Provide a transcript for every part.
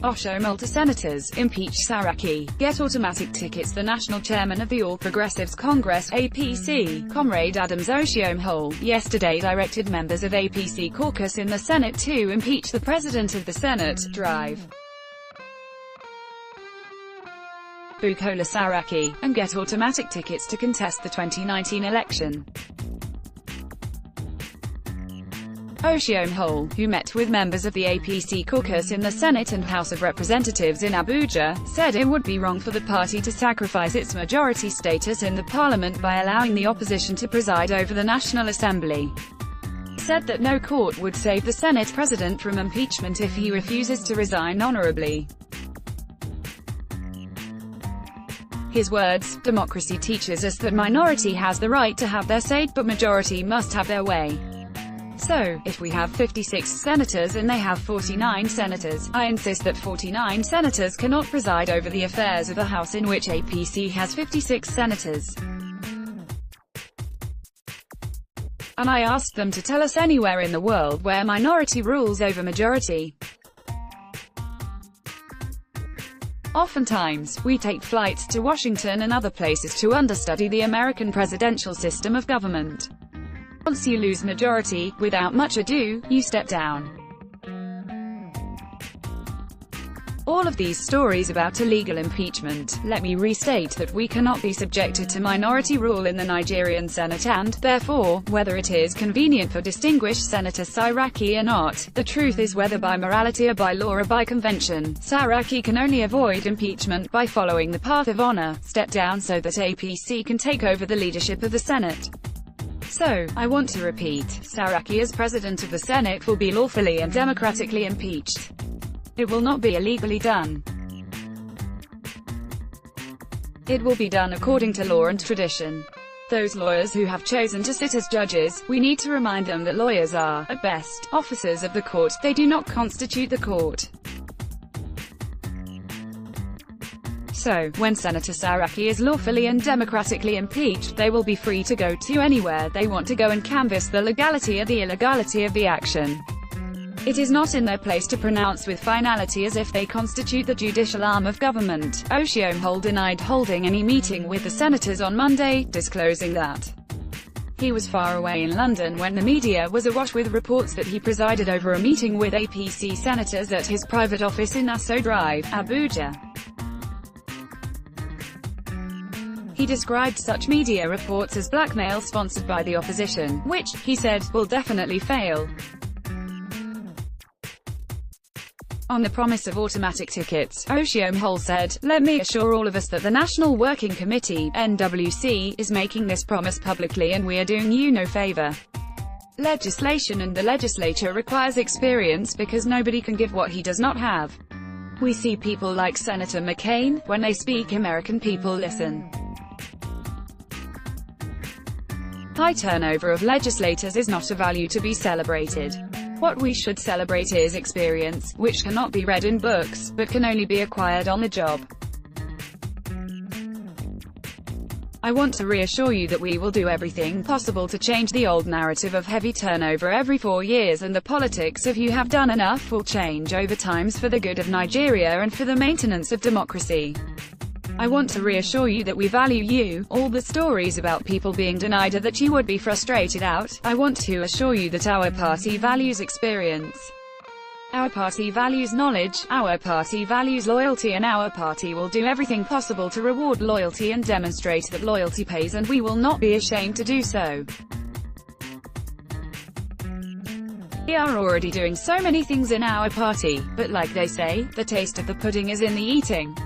Oshomole to Senators, Impeach Saraki, get automatic tickets. The national chairman of the All Progressives Congress, APC, Comrade Adams Oshomole, yesterday directed members of APC caucus in the Senate to impeach the President of the Senate, drive Bukola Saraki, and get automatic tickets to contest the 2019 election. Oshomole, who met with members of the APC caucus in the Senate and House of Representatives in Abuja, said it would be wrong for the party to sacrifice its majority status in the parliament by allowing the opposition to preside over the National Assembly. He said that no court would save the Senate president from impeachment if he refuses to resign honorably. His words, "Democracy teaches us that minority has the right to have their say, but majority must have their way. So, if we have 56 senators and they have 49 senators, I insist that 49 senators cannot preside over the affairs of the House in which APC has 56 senators. And I asked them to tell us anywhere in the world where minority rules over majority. Oftentimes, we take flights to Washington and other places to understudy the American presidential system of government. Once you lose majority, without much ado, you step down." All of these stories about illegal impeachment, let me restate that we cannot be subjected to minority rule in the Nigerian Senate and, therefore, whether it is convenient for distinguished Senator Saraki or not, the truth is whether by morality or by law or by convention, Saraki can only avoid impeachment by following the path of honor, step down so that APC can take over the leadership of the Senate. So, I want to repeat, Saraki as President of the Senate will be lawfully and democratically impeached. It will not be illegally done. It will be done according to law and tradition. Those lawyers who have chosen to sit as judges, we need to remind them that lawyers are, at best, officers of the court, they do not constitute the court. So, when Senator Saraki is lawfully and democratically impeached, they will be free to go to anywhere they want to go and canvass the legality or the illegality of the action. It is not in their place to pronounce with finality as if they constitute the judicial arm of government. Oshomole denied holding any meeting with the senators on Monday, disclosing that he was far away in London when the media was awash with reports that he presided over a meeting with APC senators at his private office in Aso Drive, Abuja. He described such media reports as blackmail sponsored by the opposition, which, he said, will definitely fail. On the promise of automatic tickets, Oshomole said, "Let me assure all of us that the National Working Committee, NWC, is making this promise publicly and we are doing you no favor. Legislation and the legislature requires experience because nobody can give what he does not have. We see people like Senator McCain, when they speak American people listen. High turnover of legislators is not a value to be celebrated. What we should celebrate is experience, which cannot be read in books, but can only be acquired on the job. I want to reassure you that we will do everything possible to change the old narrative of heavy turnover every 4 years, and the politics of you have done enough will change over times for the good of Nigeria and for the maintenance of democracy. I want to reassure you that we value you. All the stories about people being denied or that you would be frustrated out. I want to assure you that our party values experience. Our party values knowledge, our party values loyalty, and our party will do everything possible to reward loyalty and demonstrate that loyalty pays, and we will not be ashamed to do so. We are already doing so many things in our party, but like they say, the taste of the pudding is in the eating.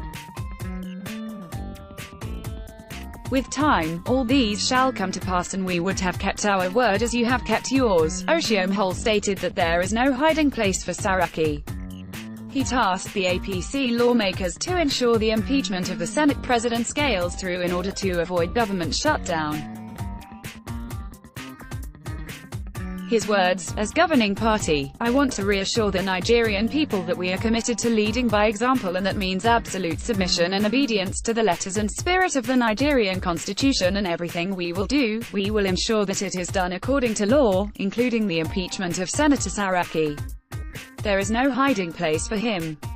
With time, all these shall come to pass and we would have kept our word as you have kept yours." Oshomole stated that there is no hiding place for Saraki. He tasked the APC lawmakers to ensure the impeachment of the Senate president scales through in order to avoid government shutdown. His words, "As governing party, I want to reassure the Nigerian people that we are committed to leading by example, and that means absolute submission and obedience to the letters and spirit of the Nigerian constitution, and everything we will do, we will ensure that it is done according to law, including the impeachment of Senator Saraki. There is no hiding place for him."